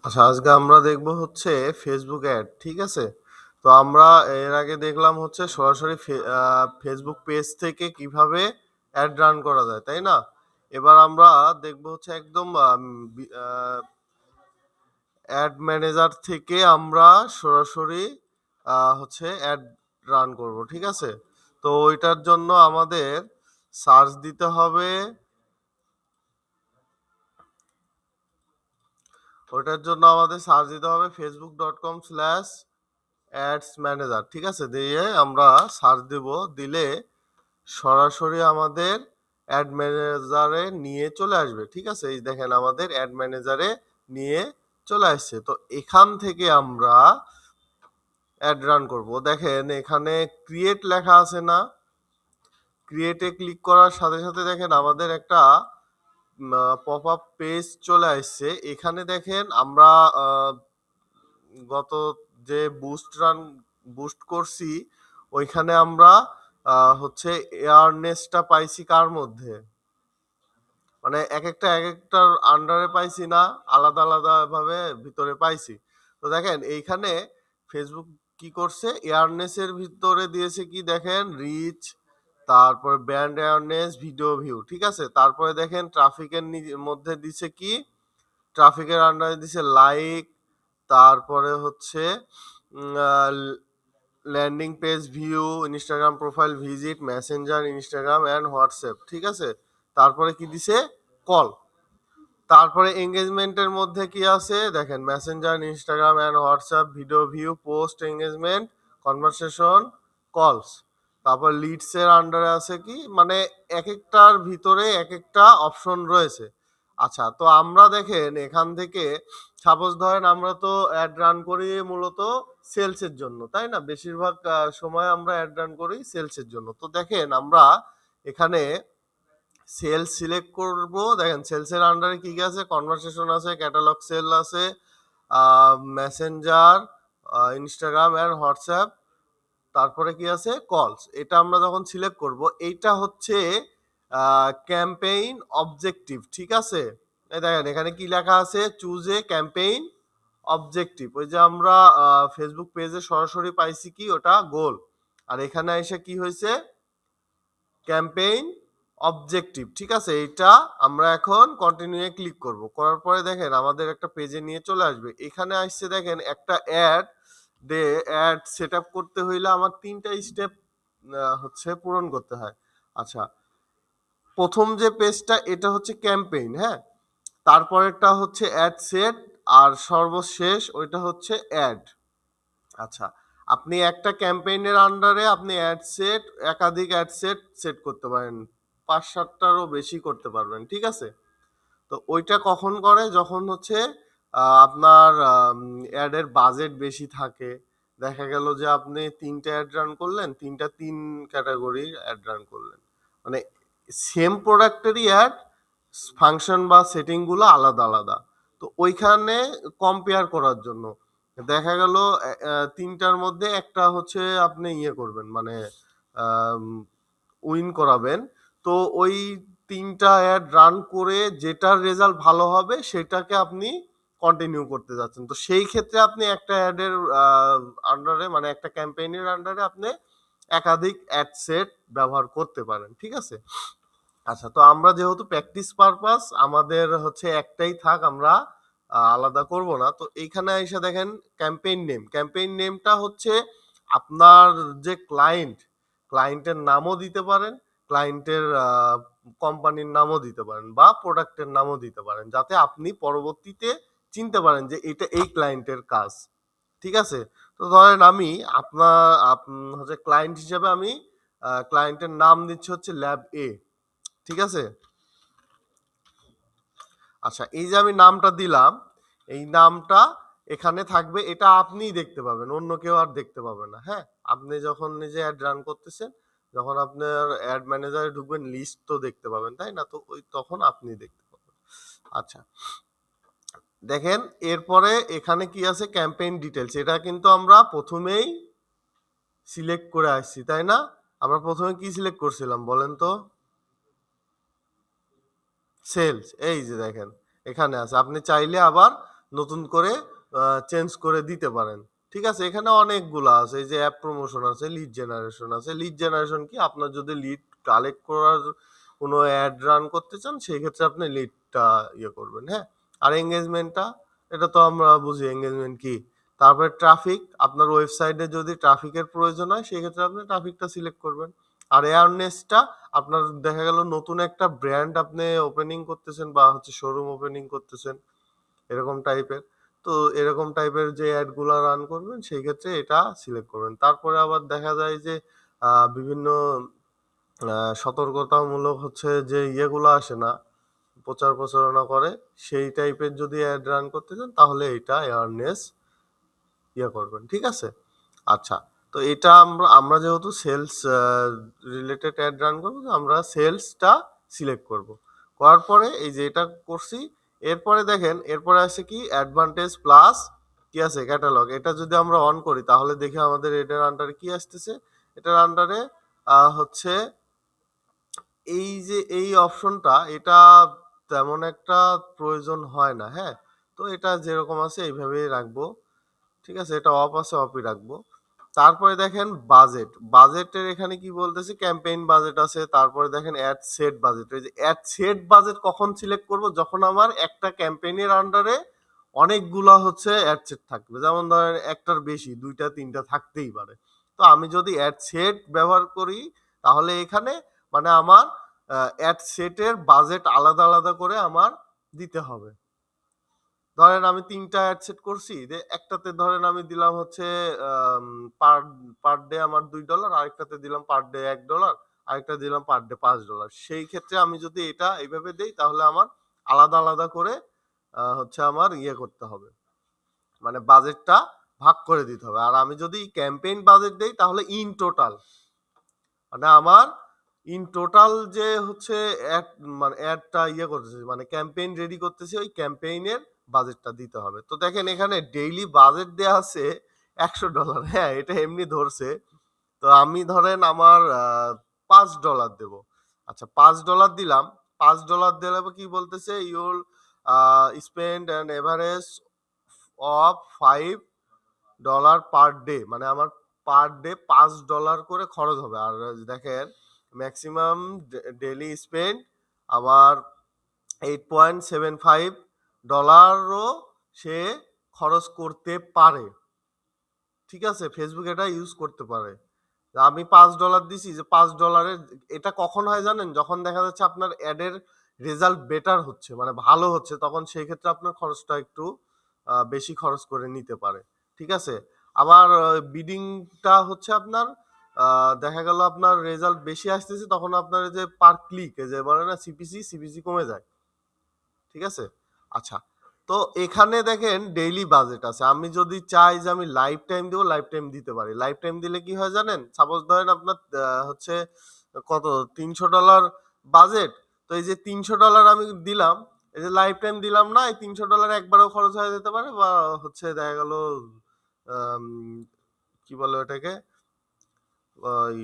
আচ্ছা, আজকে আমরা দেখব হচ্ছে ফেসবুক অ্যাড, ঠিক আছে? তো আমরা এর আগে দেখলাম হচ্ছে সরাসরি ফেসবুক পেজ থেকে কিভাবে অ্যাড রান করা যায়, তাই না? এবার আমরা দেখব হচ্ছে একদম অ্যাড ম্যানেজার থেকে আমরা সরাসরি হচ্ছে অ্যাড রান করব, ঠিক আছে? তো ওইটার জন্য আমাদের সার্চ দিতে হবে, facebook.com/অ্যাডস ম্যানেজার, ঠিক আছে? দিয়ে আমরা সার্চ দেব, দিলে সরাসরি আমাদের অ্যাড ম্যানেজারে নিয়ে চলে আসবে, ঠিক আছে? এই দেখেন আমাদের অ্যাড ম্যানেজারে নিয়ে চলে আসছে। তো এখান থেকে আমরা অ্যাড রান করব। দেখেন এখানে ক্রিয়েট লেখা আছে না? ক্রিয়েটে ক্লিক করার সাথে সাথে দেখেন আমাদের একটা পপ আপ পেজ চলে আসছে। এখানে দেখেন আমরা গত যে বুস্ট করছি ওইখানে আমরা হচ্ছে এয়ারনেসটা পাইছি কার মধ্যে, মানে এক একটার আন্ডারে পাইছি না, আলাদা আলাদা ভাবে ভিতরে পাইছি। তো দেখেন এইখানে ফেসবুক কি করছে, এয়ারনেসের ভিতরে দিয়েছে কি দেখেন, রিচ, তারপরে ব্র্যান্ড অ্যাওয়ারনেস, ভিডিও ভিউ, ঠিক আছে? তারপরে দেখেন ট্রাফিকের মধ্যে দিছে কি, ট্রাফিকের আন্ডারে দিছে লাইক, তারপরে হচ্ছে landing page view, Instagram profile visit, Messenger, Instagram and WhatsApp, ঠিক আছে? তারপরে কি দিছে, কল। তারপরে এঙ্গেজমেন্টের মধ্যে কি আছে দেখেন, Messenger, Instagram and WhatsApp, video view, post, engagement, conversation, কলস। তারপর লিডস এর আন্ডারে আছে কি, মানে এক একটার ভিতরে এক একটা অপশন রয়েছে। আচ্ছা, তো আমরা দেখেন এখান থেকে সাপোজ ধরেন আমরা তো অ্যাড রান করি মূলত সেলসের জন্য, তাই না? বেশিরভাগ সময় আমরা অ্যাড রান করি সেলসের জন্য। তো দেখেন আমরা এখানে সেল সিলেক্ট করব। দেখেন সেলসের আন্ডারে কি কি আছে, কনভারসেশন আছে, ক্যাটালগ সেল আছে, মেসেঞ্জার, ইনস্টাগ্রাম অ্যান্ড হোয়াটসঅ্যাপ, তারপরে কি আছে, কলস। এটা আমরা যখন সিলেক্ট করব, এইটা হচ্ছে ক্যাম্পেইন অবজেক্টিভ, ঠিক আছে? এই দেখেন এখানে কি লেখা আছে, চুজ এ ক্যাম্পেইন অবজেক্টিভ। ওই যে আমরা ফেসবুক পেজে সরাসরি পাইছি কি, ওটা গোল। আর এখানে এসে কি হয়েছে, ক্যাম্পেইন অবজেক্টিভ, ঠিক আছে? এইটা আমরা এখন কন্টিনিউ ক্লিক করব। করার পরে দেখেন আমাদের একটা পেজে নিয়ে চলে আসবে। এখানে আসছে দেখেন একটা অ্যাড সেট আপ করতে হইলে আমার ৩টা স্টেপ হচ্ছে পূরণ করতে হয়। আচ্ছা, প্রথম যে পেজটা এটা হচ্ছে ক্যাম্পেইন, হ্যাঁ? তারপরেরটা হচ্ছে অ্যাড সেট, আর সর্বশেষ ওইটা হচ্ছে অ্যাড। আচ্ছা, আপনি একটা ক্যাম্পেইনের আন্ডারে আপনি একাধিক অ্যাড সেট করতে পারেন, ৫-৭টারও বেশি করতে পারবেন, ঠিক আছে? তো ওইটা কখন করে, যখন হচ্ছে আপনার অ্যাডের বাজেট বেশি থাকে। দেখা গেল যে আপনি ৩টা অ্যাড রান করলেন, ৩ ক্যাটাগরির অ্যাড রান করলেন, মানে সেম প্রোডাক্টেরই অ্যাড, ফাংশন বা সেটিংগুলো আলাদা আলাদা। তো ওইখানে কম্পেয়ার করার জন্য দেখা গেল ৩টার মধ্যে একটা হচ্ছে আপনি ইয়ে করবেন, মানে উইন করাবেন। তো ওই ৩টা অ্যাড রান করে যেটার রেজাল্ট ভালো হবে সেটাকে আপনি কন্টিনিউ করতে যাচ্ছেন। তো সেই ক্ষেত্রে আপনি একটা অ্যাডের আন্ডারে, মানে একটা ক্যাম্পেইনের আন্ডারে আপনি একাধিক অ্যাড সেট ব্যবহার করতে পারেন, ঠিক আছে? আচ্ছা, তো আমরা যেহেতু প্র্যাকটিস পারপাস আমাদের হচ্ছে একটাই থাক, আমরা আলাদা করব না। তো এইখানে এসে দেখেন ক্যাম্পেইন নেমটা হচ্ছে আপনার যে ক্লায়েন্টের নামও দিতে পারেন, ক্লায়েন্টের কোম্পানির নামও দিতে পারেন, বা প্রোডাক্টের নামও দিতে পারেন, যাতে আপনি পরবর্তীতে চিনতে পারেন যে এটা এই ক্লায়েন্টের কাজ, ঠিক আছে? তো ধরেন আমি হচ্ছে ক্লায়েন্ট হিসেবে আমি ক্লায়েন্টের নাম দিচ্ছি হচ্ছে ল্যাব এ, ঠিক আছে? আচ্ছা, এই যে আমি নামটা দিলাম, এই নামটা এখানে থাকবে, এটা আপনিই দেখতে পাবেন, অন্য কেউ আর দেখতে পাবে না, হ্যাঁ? আপনি যখন নিজে অ্যাড রান করতেছেন, যখন আপনার অ্যাড ম্যানেজারে ঢুকবেন, লিস্ট তো দেখতে পাবেন, তাই না? তো ওই তখন আপনি দেখতে পাবেন। আচ্ছা, দেখেন এরপরে এখানে কি আছে, ক্যাম্পেইন ডিটেলস। এটা কিন্তু আমরা প্রথমেই সিলেক্ট করে আসছি, তাই না? আমরা প্রথমে কি সিলেক্ট করছিলাম বলেন তো? সেলস। এই যে দেখেন এখানে আছে, আপনি চাইলে আবার নতুন করে চেঞ্জ করে দিতে পারেন। ঠিক আছে? এখানে অনেকগুলা আছে। এই যে অ্যাপ প্রমোশন আছে, লিড জেনারেশন আছে। লিড জেনারেশন কি? আপনার যদি লিড কালেক্ট করার কোনো অ্যাড রান করতে চান, সেই ক্ষেত্রে আপনি লিডটা ইয়ে করবেন, হ্যাঁ? আর এঙ্গেজমেন্টটা, এটা তো আমরা বুঝি এঙ্গেজমেন্ট কি। তারপরে ট্রাফিক, আপনার ওয়েবসাইটে যদি ট্রাফিকের প্রয়োজন হয়, সেই ক্ষেত্রে আপনি ট্রাফিকটা সিলেক্ট করবেন। আর অ্যাওয়ারনেসটা, আপনার দেখা গেল নতুন একটা ব্র্যান্ড আপনি ওপেনিং করতেছেন বা হচ্ছে শোরুম ওপেনিং করতেছেন, এরকম টাইপের। তো এরকম টাইপের যে অ্যাডগুলা রান করবেন, সেই ক্ষেত্রে এটা সিলেক্ট করবেন। তারপরে আবার দেখা যায় যে বিভিন্ন সতর্কতামূলক হচ্ছে যে ইয়েগুলো আসে না, প্রচার প্রচারণা করে, সেই টাইপের যদি অ্যাড রান করতে চান, তাহলে এটা অ্যাওয়ারনেস ইয়ে করবেন। ঠিক আছে? আচ্ছা, তো এটা আমরা আমরা যেহেতু সেলস রিলেটেড অ্যাড রান করবো, তো আমরা সেলসটা সিলেক্ট করব। করার পরে এই যে এটা করছি, এরপরে দেখেন, এরপরে আসে কি অ্যাডভান্টেজ প্লাস কি আছে ক্যাটালগ। এটা যদি আমরা অন করি, তাহলে দেখে আমাদের এটার আন্ডারে কি আসতেছে। এটার আন্ডারে হচ্ছে এই যে এই অপশনটা, এটা তেমন একটা প্রয়োজন হয় না, হ্যাঁ? তো এটা যেরকম আছে এইভাবেই রাখবো। ঠিক আছে? এটা অফ আছে, অফই রাখবো। তারপরে দেখেন বাজেট। বাজেটের এখানে কি বলতেছে, ক্যাম্পেইন বাজেট আছে। তারপরে দেখেন অ্যাড সেট বাজেট। এই যে অ্যাড সেট বাজেট কখন সিলেক্ট করব, যখন আমার একটা ক্যাম্পেইনের আন্ডারে অনেকগুলা হচ্ছে অ্যাড সেট থাকবে। যেমন ধরেন একটার বেশি, দুইটা তিনটা থাকতেই পারে। তো আমি যদি অ্যাড সেট ব্যবহার করি, তাহলে এখানে মানে আমার অ্যাড সেটের বাজেট আলাদা আলাদা করে আমার দিতে হবে। ধরেন আমি ৩টা অ্যাড সেট করছি, যে একটাতে ধরেন আমি দিলাম হচ্ছে পার পার ডে আমার $২, আরেকটাতে দিলাম পার ডে $১, আরেকটা দিলাম পার ডে $৫। সেই ক্ষেত্রে আমি যদি এটা এইভাবে দেই, তাহলে আমার আলাদা আলাদা করে হচ্ছে আমার ইয়ে করতে হবে, মানে বাজেটটা ভাগ করে দিতে হবে। আর আমি যদি ক্যাম্পেইন বাজেট দেই, তাহলে ইন টোটাল, মানে আমার ইন টোটাল যে হচ্ছে অ্যাড, মানে অ্যাডটা ইয়ে করতেছি, মানে ক্যাম্পেইন রেডি করতেছি, ওই ক্যাম্পেইনের বাজেটটা দিতে হবে। তো দেখেন এখানে ডেইলি বাজেট দেয়া আছে $100। হ্যাঁ, এটা এমনি ধরছে। তো আমি ধরেন আমার $5 দেব। আচ্ছা, $5 দিলাম। $5 দিলে কি বলতেছে, you'll spend an average of $5 per day, মানে আমার পার ডে $5 করে খরচ হবে। আর দেখেন ম্যাক্সিমাম ডেইলি স্পেন্ড আমার $8.75 সে খরচ করতে পারে। ঠিক আছে? ফেসবুক এটা ইউজ করতে পারে। আমি $5 দিছি, যে $5 এটা কখন হয় জানেন? যখন দেখা যাচ্ছে আপনার অ্যাডের রেজাল্ট বেটার হচ্ছে, মানে ভালো হচ্ছে, তখন সেই ক্ষেত্রে আপনার খরচটা একটু বেশি খরচ করে নিতে পারে। ঠিক আছে? আবার বিডিংটা হচ্ছে আপনার দেখা গেল আপনার রেজাল্ট বেশি আসতেছে, তখন আপনার এই যে পার ক্লিক, এই যে বলে না সিপিসি কমে যায়। ঠিক আছে? আচ্ছা, তো এখানে দেখেন ডেইলি বাজেট আছে। আমি যদি চাই যে আমি লাইফ টাইম দিব, লাইফ টাইম দিতে পারি। লাইফ টাইম দিলে কি হয় জানেন? সাপোজ ধরেন আপনার হচ্ছে কত $300 বাজেট। তো এই যে $300 আমি দিলাম, এই যে লাইফ টাইম দিলাম না, এই $300 একবারেও খরচ হয়ে যেতে পারে, বা হচ্ছে দেখা গেল আম কি বলে ওটাকে, ওই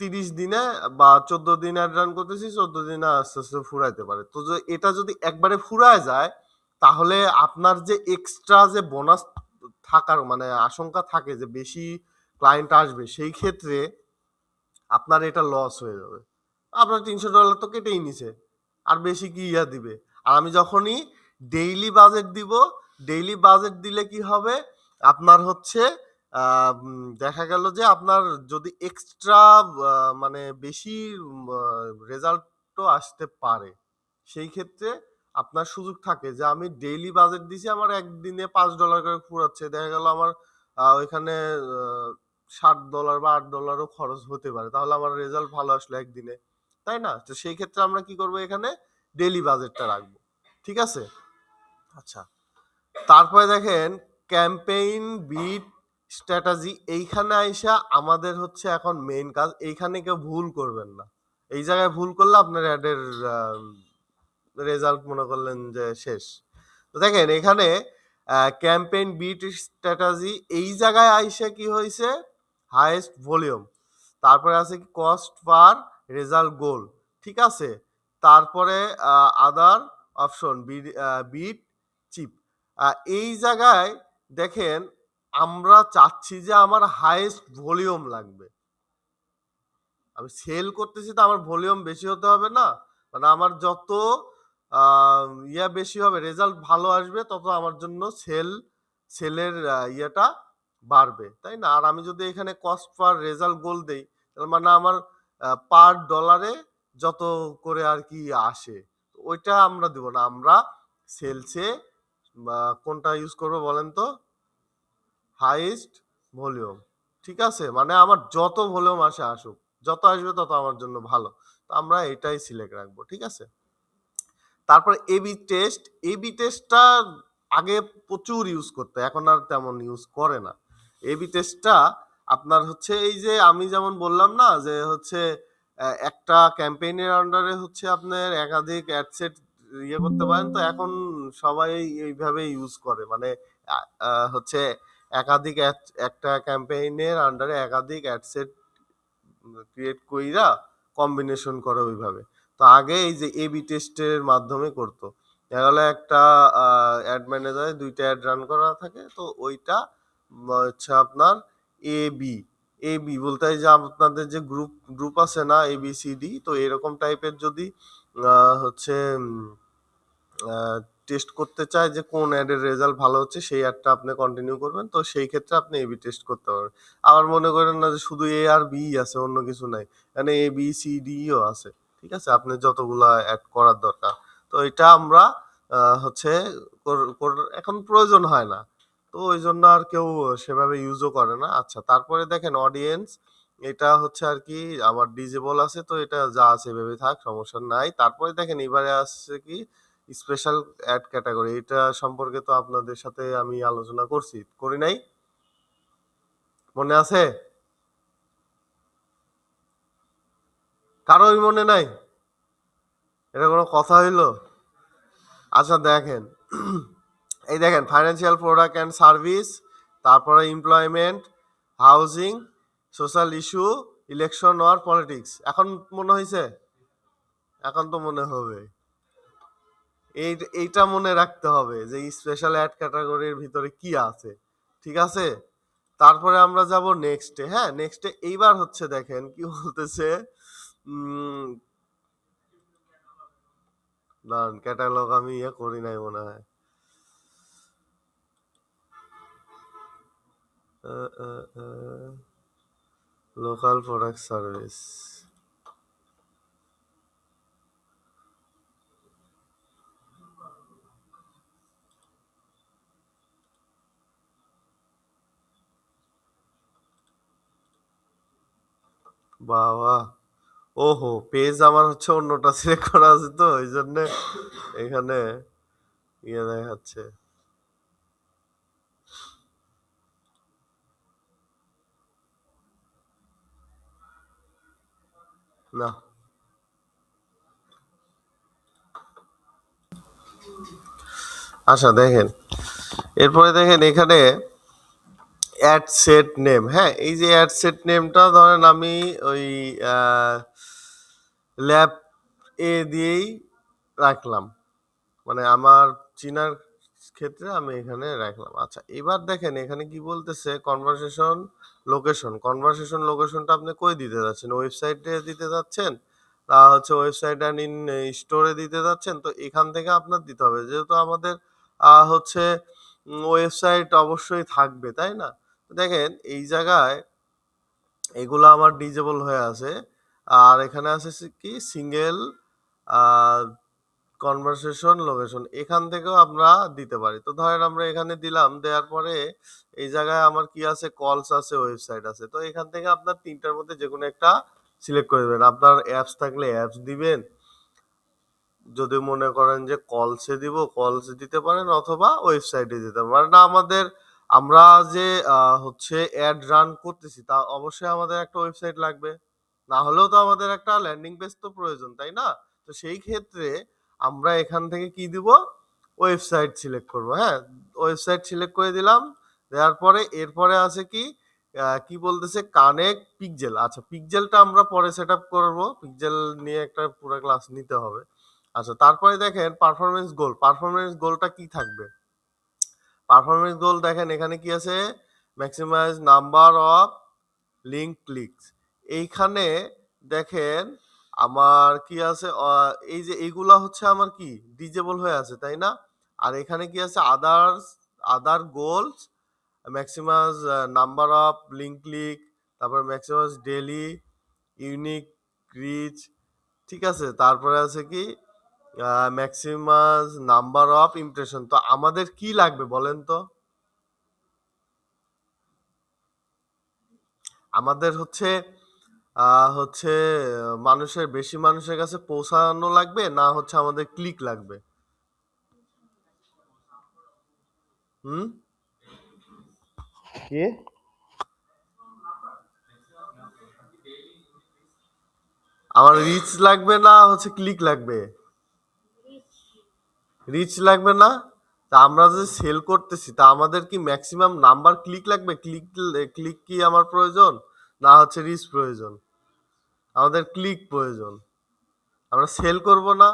৩০ দিনে বা ১৪ দিনে অ্যাড রান করতেছি, ১৪ দিনে আস্তে আস্তে ফুরাইতে পারে। তো এটা যদি একবারে ফুরায় যায়, তাহলে আপনার যে এক্সট্রা যে বোনাস থাকার মানে আশঙ্কা থাকে যে বেশি ক্লায়েন্ট আসবে, সেই ক্ষেত্রে আপনার এটা লস হয়ে যাবে। আপনার $৩০০ তো কেটেই নিছে, আর বেশি কি ইয়া দিবে। আর আমি যখনই ডেইলি বাজেট দিব, ডেইলি বাজেট দিলে কি হবে, আপনার হচ্ছে দেখা গেল যে আপনার যদি এক্সট্রা মানে বেশি রেজাল্টও আসতে পারে, সেই ক্ষেত্রে আপনার সুযোগ থাকে যে আমি ডেইলি বাজেট দিছি, আমার একদিনে $5 করে ফুরাচ্ছে, দেখা গেল আমার ওইখানে $7 বা $8ও খরচ হতে পারে, তাহলে আমার রেজাল্ট ভালো আসলো একদিনে, তাই না? তো সেই ক্ষেত্রে আমরা কি করব, এখানে ডেইলি বাজেটটা রাখবো। ঠিক আছে? আচ্ছা, তারপরে দেখেন ক্যাম্পেইন বিট স্ট্র্যাটেজি। এইখানে আইসা আমাদের হচ্ছে এখন মেইন কাজ। এইখানে কেউ ভুল করবেন না। এই জায়গায় ভুল করলে আপনার অ্যাডের রেজাল্ট মনে করলেন যে শেষ। তো দেখেন এখানে ক্যাম্পেইন বিট স্ট্র্যাটেজি, এই জায়গায় আইসা কি হয়েছে, হাইয়েস্ট ভলিউম, তারপরে আছে কি কস্ট পার রেজাল্ট গোল। ঠিক আছে? তারপরে আদার অপশন বিট চিপ। এই জায়গায় দেখেন আমরা চাচ্ছি যে আমার হাইয়েস্ট ভলিউম লাগবে। আমি সেল করতেছি তো আমার ভলিউম বেশি হতে হবে না? মানে আমার যত আ বেশি হবে, রেজাল্ট ভালো আসবে তত আমার জন্য সেলের ইয়েটা বাড়বে। তাই না? আর আমি যদি এখানে কস্ট পার রেজাল্ট গোল দেই, তার মানে আমার পার ডলারে যত করে আরকি আসে, ওইটা আমরা দিব না। আমরা সেলসে কোনটা ইউজ করব বলেন তো? Highest volume. ঠিক আছে? মানে আমার যত ভলিউম আসে আসুক। যত আসবে তত আমার জন্য ভালো। তো আমরা এটাই সিলেক্ট রাখবো। ঠিক আছে? তারপরে এবি টেস্ট। এবি টেস্টটা আগে প্রচুর ইউজ করতো। এখন আর তেমন ইউজ করে না। এবি টেস্টটা আপনার হচ্ছে এই যে আমি যেমন বললাম না যে হচ্ছে একটা ক্যাম্পেইনের আন্ডারে হচ্ছে আপনার একাধিক অ্যাড সেট করতে পারেন। তো এখন সবাই এইভাবে ইউজ করে। মানে আ আ হচ্ছে একাধিক একটা ক্যাম্পেইনের আন্ডারে একাধিক অ্যাড সেট ক্রিয়েট কইরা কম্বিনেশন করে ওইভাবে। তো আগে এই যে এবি টেস্টের মাধ্যমে করতো। দেখা গেল একটা অ্যাড ম্যানেজারে ২ টা অ্যাড রান করা থাকে। তো ওইটা হচ্ছে আপনার এবি। এবি বলতে এই যে আপনাদের যে গ্রুপ আছে না ABCD, তো এরকম টাইপের যদি হচ্ছে টেস্ট করতে চায় যে কোন অ্যাডের রেজাল্ট ভালো হচ্ছে সেই অ্যাডটা আপনি কন্টিনিউ করবেন, তো সেই ক্ষেত্রে আপনি এবি টেস্ট করতে পারবেন। আবার মনে করেন না যে শুধু এ আর বি আছে, অন্য কিছু নাই, মানে এ বি সি ডি ও আছে। ঠিক আছে, আপনি যতগুলা অ্যাড করার দরকার, তো এটা আমরা হচ্ছে এখন প্রয়োজন হয় না, তো ওই জন্য আর কেউ সেভাবে ইউজও করে না। আচ্ছা, তারপরে দেখেন অডিয়েন্স, এটা হচ্ছে আর কি আমার ডিজেবল আছে, তো এটা যা আছে এভাবে থাক, সমস্যা নাই। তারপরে দেখেন এবারে আসছে কি স্পেশাল অ্যাড ক্যাটাগরি। এটা সম্পর্কে তো আপনাদের সাথে আমি আলোচনা করছি, করি নাই? মনে আছে? কারোই মনে নাই? এটা কোনো কথা হইলো? আচ্ছা দেখেন, এই দেখেন ফাইন্যান্সিয়াল প্রোডাক্ট অ্যান্ড সার্ভিস, তারপরে employment, housing, social issue, election or politics. এখন মনে হয়েছে? এখন তো মনে হবে। এইটা মনে রাখতে হবে যে স্পেশাল অ্যাড ক্যাটাগরির ভিতরে কি আছে। ঠিক আছে? তারপরে আমরা যাব নেক্সটে। হ্যাঁ, নেক্সটে এইবার হচ্ছে দেখেন কি বলতেছে, উম দাঁড়ান, ক্যাটালগ আমি করি নাই মনে হয়। Local product service. বাবা! ওহো! পেজ আমার হচ্ছে অন্যটা সিলেক্ট করা আছে, তো এই জন্যে এখানে দেখাচ্ছে। না। আচ্ছা দেখেন, এরপরে দেখেন এখানে অ্যাড সেট নেম। হ্যাঁ, এই যে অ্যাড সেট নেমটা ধরেন আমি ওই ল্যাব এ দিয়েই রাখলাম, মানে আমার চিনার ক্ষেত্রে আমি এখানে রাখলাম। আচ্ছা, এবার দেখেন এখানে কি বলতেছে, কনভারসেশন লোকেশন। কনভারসেশন লোকেশনটা আপনি কই দিতে যাচ্ছেন? ওয়েবসাইটে দিতে যাচ্ছেন, না হচ্ছে ওয়েবসাইট অ্যান্ড ইন স্টোরে দিতে যাচ্ছেন? তো এখান থেকে আপনার দিতে হবে, যেহেতু আমাদের হচ্ছে ওয়েবসাইট অবশ্যই থাকবে, তাই না? দেখেন এই জায়গায় এগুলো আমার ডিজেবল হয়ে আছে, আর এখানে আছে কি সিঙ্গেল কনভারসেশন লোকেশন, এখান থেকেও আমরা দিতে পারি। তো ধরেন আমরা এখানে দিলাম, দেওয়ার পরে এই জায়গায় আমার কি আছে, কলস আছে, ওয়েবসাইট আছে। তো এখান থেকে আপনার তিনটার মধ্যে যে কোনো একটা সিলেক্ট করে দেবেন। আপনার অ্যাপস থাকলে অ্যাপস দিবেন, যদি মনে করেন যে কলসে দিব কলসে দিতে পারেন, অথবা ওয়েবসাইটে দিতে পারেন। না, আমরা যে হচ্ছে অ্যাড রান করতেছি তা অবশ্যই আমাদের একটা ওয়েবসাইট লাগবে, না হলেও তো আমাদের একটা ল্যান্ডিং পেজ তো প্রয়োজন, তাই না? তো সেই ক্ষেত্রে আমরা এখান থেকে কি দিব, ওয়েবসাইট সিলেক্ট করব। হ্যাঁ, ওয়েবসাইট সিলেক্ট করে দিলাম। দেওয়ার পরে এরপরে আছে কি কি বলতেছে, কানেক্ট পিক্সেল। আচ্ছা, পিক্সেলটা আমরা পরে সেট আপ করবো, পিক্সেল নিয়ে একটা পুরো ক্লাস নিতে হবে। আচ্ছা, তারপরে দেখেন পারফরমেন্স গোল। পারফরমেন্স গোলটা কি থাকবে? পারফরমেন্স গোল দেখেন এখানে কি আছে, maximise number of link clicks. এইখানে দেখেন আমার কি আছে, এই যে এইগুলা হচ্ছে আমার কি ডিজেবল হয়ে আছে, তাই না? আর এখানে কি আছে, other goals, maximize number of link click, তারপর ম্যাক্সিমাইজ ডেইলি ইউনিক রিচ, ঠিক আছে? তারপরে আছে কি ম্যাক্সিমাইজ নাম্বার অফ ইমপ্রেশন। তো আমাদের কি লাগবে বলেন তো? আমাদের হচ্ছে মানুষের বেশি মানুষের কাছে পৌঁছানো লাগবে, না হচ্ছে আমাদের ক্লিক লাগবে? হুম, কি আমার রিচ লাগবে না হচ্ছে ক্লিক লাগবে? রিচ লাগবে না? তা আমরা যে সেল করতেছি তা আমাদের কি ম্যাক্সিমাম নাম্বার ক্লিক লাগবে? ক্লিক কি আমার প্রয়োজন, না হচ্ছে রিচ প্রয়োজন? আমাদের ক্লিক প্রয়োজন। আমরা সেল করব না,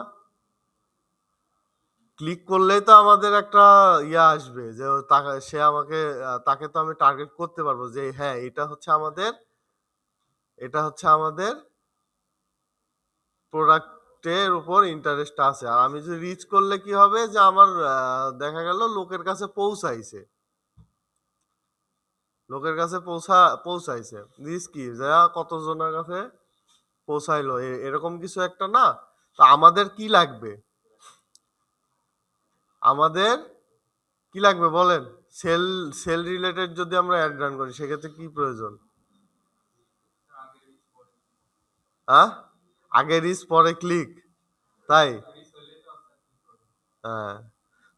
ক্লিক করলেই তো আমাদের একটা ইয়া আসবে যে সে আমাকে তাকে তো আমি টার্গেট করতে পারবো যে হ্যাঁ এটা হচ্ছে আমাদের প্রোডাক্টের উপর ইন্টারেস্ট আছে। আর আমি যদি রিচ করলে কি হবে, যে আমার দেখা গেল লোকের কাছে পৌঁছাইছে। রিচ কি যে কতজনের কাছে পৌঁছাইলো, এরকম কিছু একটা না? তো আমাদের কি লাগবে? আমাদের কি লাগবে বলেন? সেল সেল রিলেটেড যদি আমরা অ্যাড রান করি সেক্ষেত্রে কি প্রয়োজন? হ্যাঁ, আগে রিচ পরে ক্লিক, তাই? হ্যাঁ,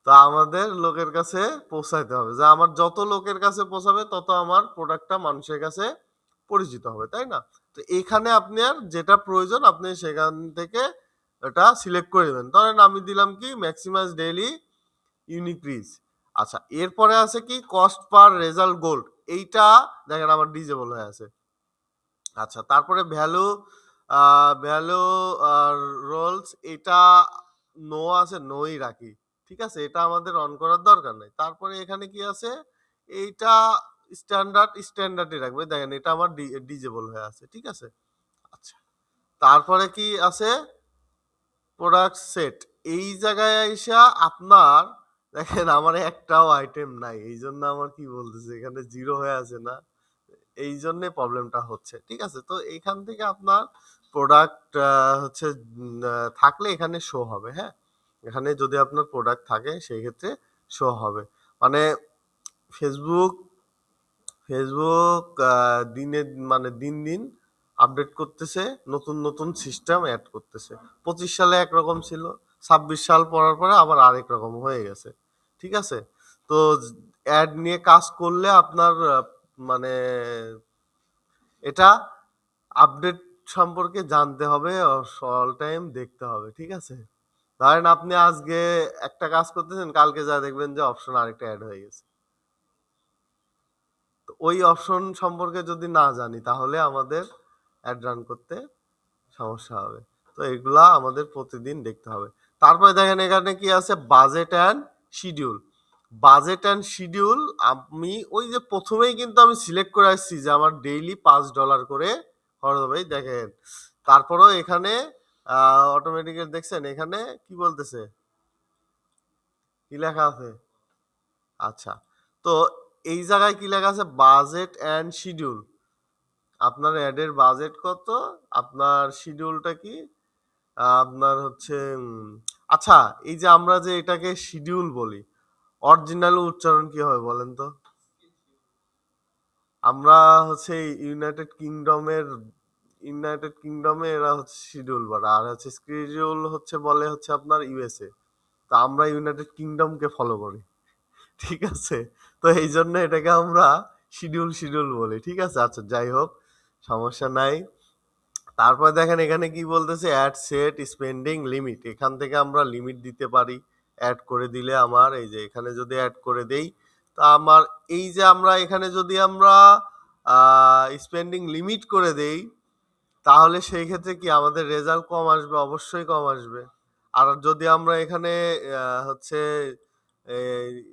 তো আমাদের লোকের কাছে পৌঁছাইতে হবে, যে আমার যত লোকের কাছে পৌঁছাবে তত আমার প্রোডাক্টটা মানুষের কাছে পরিচিত হবে, তাই না? তো এখানে আপনার যেটা প্রয়োজন আপনি সেখান থেকে এটা সিলেক্ট করে দেবেন। ধরেন আমি দিলাম কি ম্যাক্সিমাইজ ডেইলি ইউনিক রিচ। আচ্ছা, এরপরে আছে কি কস্ট পার রেজাল্ট গোল্ড। এইটা দেখেন আমার ডিজেবল হয়ে আছে। আচ্ছা, তারপরে ভ্যালু আর রোলস, এটা নো আছে, নোই রাখি। ঠিক আছে, এটা আমাদের অন করার দরকার নাই। তারপরে এখানে কি আছে, এইটা স্ট্যান্ডার্ডই রাখবে। দেখেন এটা আমার ডিজেবল হয়ে আছে, ঠিক আছে? আচ্ছা, তারপরে কি আছে প্রোডাক্ট সেট। এই জায়গায় আইসা আপনার দেখেন আমার একটাও আইটেম নাই, এই জন্য আমার কি বলতেছে এখানে জিরো হয়ে আছে না, এই জন্যে প্রবলেমটা হচ্ছে, ঠিক আছে? তো এইখান থেকে আপনার প্রোডাক্ট হচ্ছে থাকলে এখানে শো হবে, হ্যাঁ? এখানে যদি আপনার প্রোডাক্ট থাকে সেই ক্ষেত্রে শো হবে। মানে ফেসবুক ফেসবুক দিনে মানে দিন দিন আপডেট করতেছে, নতুন নতুন সিস্টেম অ্যাড করতেছে। 25 সালে একরকম ছিল, 26 সাল পড়ার পরে আবার আরেক রকম হয়ে গেছে, ঠিক আছে? তো অ্যাড নিয়ে কাজ করলে আপনার মানে এটা আপডেট সম্পর্কে জানতে হবে, অল টাইম দেখতে হবে, ঠিক আছে? ধরেন আপনি আজকে একটা কাজ করতেছেন, কালকে যা দেখবেন যে অপশন আরেকটা অ্যাড হয়ে গেছে। তো ওই অপশন সম্পর্কে যদি না জানি তাহলে আমাদের অ্যাড রান করতে সমস্যা হবে। তো এগুলা আমাদের প্রতিদিন দেখতে হবে। তারপরে দেখেন এখানে কি আছে, budget and schedule. Budget and schedule আমি ওই যে প্রথমেই কিন্তু আমি সিলেক্ট করে আসছি যে আমার ডেইলি $5 করে খরচ হবে, এই দেখেন। তারপরেও এখানে অটোমেটিক্যালি দেখছেন এখানে কি বলতেছে, কি লেখা আছে? আচ্ছা, তো এই জায়গায় কি লেখা আছে, বাজেট অ্যান্ড শিডিউল। আপনার অ্যাডের বাজেট কত, আপনার শিডিউলটা কি, আপনার হচ্ছে আচ্ছা, এই যে আমরা যে এটাকে শিডিউল বলি, অরিজিনাল উচ্চারণ কি হবে বলেন তো? আমরা হচ্ছে ইউনাইটেড কিংডমে এরা হচ্ছে শিডিউল বলে, আর হচ্ছে স্কেডিউল হচ্ছে বলে হচ্ছে আপনার ইউএসএ। তা আমরা ইউনাইটেড কিংডমকে ফলো করি, ঠিক আছে? তো এই জন্য এটাকে আমরা শিডিউল বলি, ঠিক আছে? আচ্ছা, যাই হোক, সমস্যা নাই। তারপর দেখেন এখানে কি বলতেছে, অ্যাড সেট স্পেন্ডিং লিমিট। এখান থেকে আমরা লিমিট দিতে পারি। অ্যাড করে দিলে আমার এই যে এখানে যদি অ্যাড করে দেই, তা আমার এই যে আমরা এখানে যদি আমরা স্পেন্ডিং লিমিট করে দেই, তাহলে সেই ক্ষেত্রে কি আমাদের রেজাল্ট কম আসবে? অবশ্যই কম আসবে। আর যদি আমরা এখানে হচ্ছে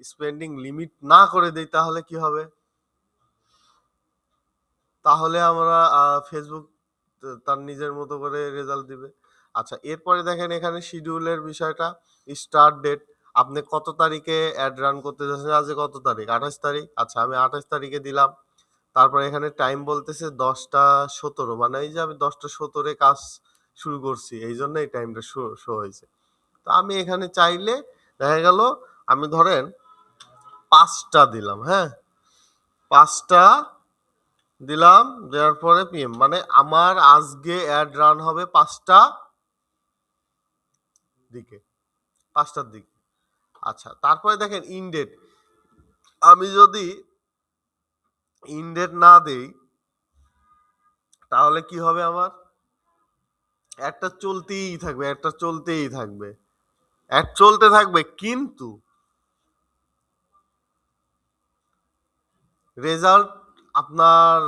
স্পেন্ডিং লিমিট না করে দেই তাহলে কি হবে? তাহলে আমরা ফেসবুক তার নিজের মতো করে রেজাল্ট দিবে। আচ্ছা, এরপরে দেখেন এখানে শিডিউলের বিষয়টা, স্টার্ট ডেট। আপনি কত তারিখে অ্যাড রান করতে যাচ্ছেন? আজকে কত তারিখ? 28 তারিখ। আচ্ছা, আমি 28 তারিখে দিলাম। তারপরে এখানে টাইম বলতেছে 10টা 17, মানে এই যে আমি 10টা 17 কাজ শুরু করছি, এই জন্য এই টাইমটা শো শো হয়েছে। তো আমি এখানে চাইলে দেখা গেল আমি ধরেন 5টা দিলাম, হ্যাঁ, 5টা দিলাম, দেওয়ার পরে পিএম, মানে আমার আজকে অ্যাড রান হবে 5টার দিকে, 5টার দিকে। আচ্ছা, তারপরে দেখেন ইনডেট। আমি যদি ইনডেট না দেই তাহলে কি হবে? আমার একটা চলতেই থাকবে, একটা চলতেই থাকবে, অ্যাড চলতে থাকবে, কিন্তু রেজাল্ট আপনার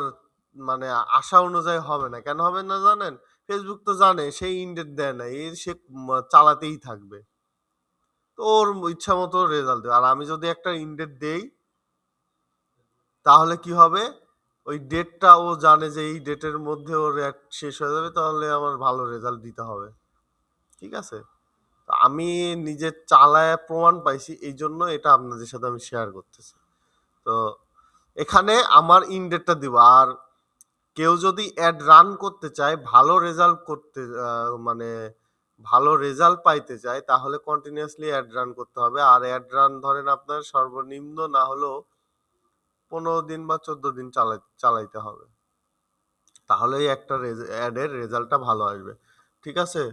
মানে আশা অনুযায়ী হবে না। কেন হবে না জানেন? ফেসবুক তো জানে সেই ইনডেট দেয় না, এর সে চালাতেই থাকবে। তো ওর ইচ্ছা মতো রেজাল্ট দেবে। আর আমি যদি একটা ইনডেট দেই তাহলে কি হবে? ওই ডেটটা ও জানে যে এই ডেটের মধ্যে ওর অ্যাড শেষ হয়ে যাবে, তাহলে আমার ভালো রেজাল্ট দিতে হবে। ঠিক আছে? তো আমি নিজে চালায় প্রমাণ পাইছি, এই জন্য এটা আপনাদের সাথে আমি শেয়ার করতেছি। তো এখানে আমার ইনডেটটা দিব। আর কেউ যদি অ্যাড রান করতে চায়, ভালো রেজাল্ট করতে মানে ভালো রেজাল্ট পাইতে চায়, তাহলে কন্টিনিউয়াসলি অ্যাড রান করতে হবে। আর অ্যাড রান ধরেন আপনার সর্বনিম্ন না হলেও 15 দিন বা 14 দিন চালাইতে হবে, তাহলেই একটা অ্যাডের রেজাল্টটা ভালো আসবে। ঠিক আছে?